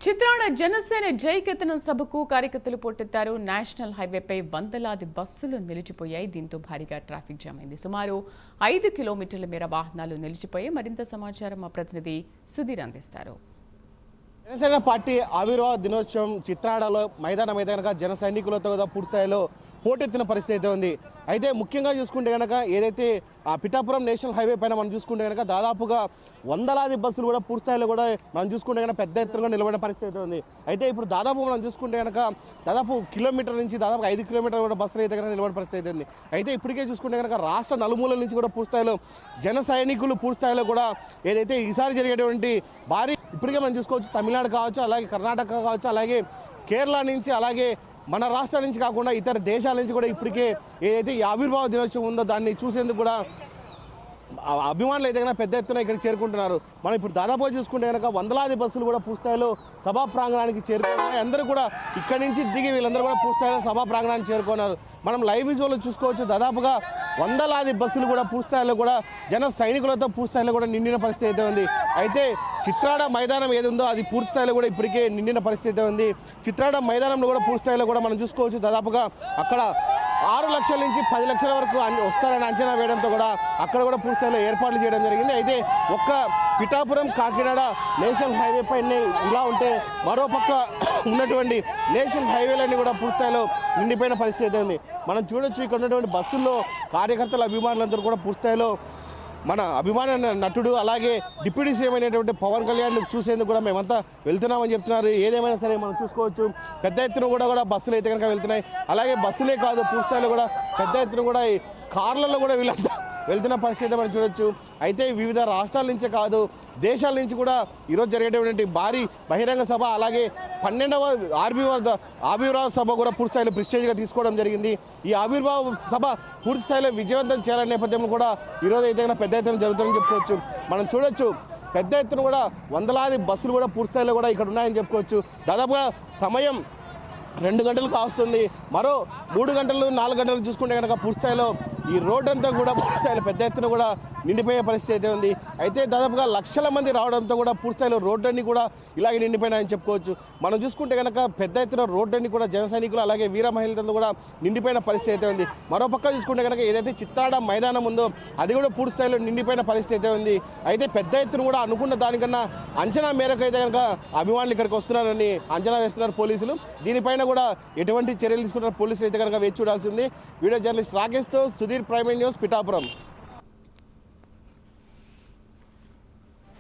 చిత్రాడ జనసేన జైకెత్తనం సభకు కార్యకర్తలు పోటెత్తారు. నేషనల్ హైవేపై వందలాది బస్సులు నిలిచిపోయాయి. దీంతో భారీగా ట్రాఫిక్ జామ్ అయింది. సుమారు 5 కిలోమీటర్ల మేర వాహనాలు నిలిచిపోయాయి. మరింత సమాచారం మా ప్రతినిధి సుధీర్ అందిస్తారు. జనసేన పార్టీ ఆవిర్భావ దినోత్సవం చిత్రాడలో మైదానంగా జన సైనికులతో పూర్తిస్థాయిలో పోటెత్తిన పరిస్థితి అయితే ఉంది. అయితే ముఖ్యంగా చూసుకుంటే కనుక ఏదైతే పిఠాపురం నేషనల్ హైవే పైన మనం చూసుకుంటే కనుక దాదాపుగా వందలాది బస్సులు కూడా పూర్తిస్థాయిలో కూడా మనం చూసుకుంటే కనుక పెద్ద ఎత్తున నిలబడిన పరిస్థితి అయితే ఉంది. అయితే ఇప్పుడు దాదాపు మనం చూసుకుంటే కనుక దాదాపు కిలోమీటర్ నుంచి దాదాపు 5 కిలోమీటర్లు కూడా బస్సులు అయితే కనుక నిలబడిన పరిస్థితి అయితే ఉంది. అయితే ఇప్పటికే చూసుకుంటే కనుక రాష్ట్ర నలుమూలల నుంచి కూడా పూర్తిస్థాయిలో జన సైనికులు పూర్తిస్థాయిలో కూడా ఏదైతే ఈసారి జరిగేటువంటి భారీ ఇప్పటికే మనం చూసుకోవచ్చు తమిళనాడు కావచ్చు, అలాగే కర్ణాటక కావచ్చు, అలాగే కేరళ నుంచి, అలాగే మన రాష్ట్రాల నుంచి కాకుండా ఇతర దేశాల నుంచి కూడా ఇప్పటికే ఏదైతే ఈ ఆవిర్భావ దినోత్సవం ఉందో దాన్ని చూసేందుకు కూడా అభిమానులు అయితే కనుక పెద్ద ఎత్తున ఇక్కడికి చేరుకుంటున్నారు. మనం ఇప్పుడు దాదాపుగా చూసుకుంటే కనుక వందలాది బస్సులు కూడా పూర్తిస్థాయిలో సభా ప్రాంగణానికి చేరుకున్నారు. అందరూ కూడా ఇక్కడి నుంచి దిగి వీళ్ళందరూ కూడా పూర్తిస్థాయిలో సభా ప్రాంగణానికి చేరుకున్నారు. మనం లైవ్ విజువల్లో చూసుకోవచ్చు. దాదాపుగా వందలాది బస్సులు కూడా పూర్తిస్థాయిలో కూడా జన సైనికులతో పూర్తిస్థాయిలో కూడా నిండిన పరిస్థితి అయితే ఉంది. అయితే చిత్రాడ మైదానం ఏది ఉందో అది పూర్తిస్థాయిలో కూడా ఇప్పటికే నిండిన పరిస్థితి ఉంది. చిత్రాడ మైదానంలో కూడా పూర్తిస్థాయిలో కూడా మనం చూసుకోవచ్చు. దాదాపుగా అక్కడ 6 లక్షల నుంచి 10 లక్షల వరకు వస్తారని అంచనా వేయడంతో కూడా అక్కడ కూడా పూర్తిస్థాయిలో ఏర్పాట్లు చేయడం జరిగింది. అయితే ఒక్క పిఠాపురం కాకినాడ నేషనల్ హైవే పైన ఇలా ఉంటే మరోపక్క ఉన్నటువంటి నేషనల్ హైవేలన్నీ కూడా పూర్తిస్థాయిలో నిండిపోయిన పరిస్థితి అయితే ఉంది. మనం చూడొచ్చు ఇక్కడ ఉన్నటువంటి బస్సుల్లో కార్యకర్తల అభిమానులందరూ కూడా పూర్తిస్థాయిలో మన అభిమాన నటుడు అలాగే డిప్యూటీ సీఎం అయినటువంటి పవన్ కళ్యాణ్ చూసేందుకు కూడా మేమంతా వెళ్తున్నామని చెప్తున్నారు. ఏదేమైనా సరే మనం చూసుకోవచ్చు పెద్ద ఎత్తున కూడా బస్సులు అయితే కనుక వెళ్తున్నాయి. అలాగే బస్సులే కాదు పూర్తిస్థాయిలో కూడా పెద్ద ఎత్తున కూడా ఈ కార్లలో కూడా వీళ్ళంతా వెళ్తున్న పరిస్థితి మనం చూడొచ్చు. అయితే వివిధ రాష్ట్రాల నుంచే కాదు దేశాల నుంచి కూడా ఈరోజు జరిగేటటువంటి భారీ బహిరంగ సభ అలాగే 12వ ఆవిర్భావ సభ కూడా పూర్తిస్థాయిలో ప్రిస్టేజ్గా తీసుకోవడం జరిగింది. ఈ ఆవిర్భావ సభ పూర్తిస్థాయిలో విజయవంతం చేయాలనే నేపథ్యంలో కూడా ఈరోజు అయితే పెద్ద ఎత్తున జరుగుతుందని చెప్పుకోవచ్చు. మనం చూడొచ్చు పెద్ద ఎత్తున కూడా వందలాది బస్సులు కూడా పూర్తిస్థాయిలో కూడా ఇక్కడ ఉన్నాయని చెప్పుకోవచ్చు. దాదాపుగా సమయం 2 గంటలు కావస్తుంది. మరో 3 గంటలు 4 గంటలు చూసుకుంటే కనుక పూర్తిస్థాయిలో ఈ రోడ్ అంతా కూడా పూర్తిస్థాయిలో పెద్ద ఎత్తున కూడా నిండిపోయే పరిస్థితి అయితే ఉంది. అయితే దాదాపుగా లక్షల మంది రావడంతో కూడా పూర్తిస్థాయిలో రోడ్లన్నీ కూడా ఇలాగే నిండిపోయినాయని చెప్పుకోవచ్చు. మనం చూసుకుంటే కనుక పెద్ద ఎత్తున రోడ్లన్నీ కూడా జన సైనికులు అలాగే వీర మహిళలతో కూడా నిండిపోయిన పరిస్థితి అయితే ఉంది. మరోపక్క చూసుకుంటే కనుక ఏదైతే చిత్రాడ మైదానం ఉందో అది కూడా పూర్తిస్థాయిలో నిండిపోయిన పరిస్థితి అయితే ఉంది. అయితే పెద్ద ఎత్తున కూడా అనుకున్న దానికన్నా అంచనా మేరకు అయితే కనుక అభిమానులు ఇక్కడికి వస్తున్నారని అంచనా వేస్తున్నారు పోలీసులు. దీనిపైన కూడా ఎటువంటి చర్యలు తీసుకుంటారు పోలీసులు అయితే కనుక వేచి చూడాల్సింది. వీడియో జర్నలిస్ట్ రాకేష్తో సుధీర్, ప్రైమ్ న్యూస్, పిఠాపురం.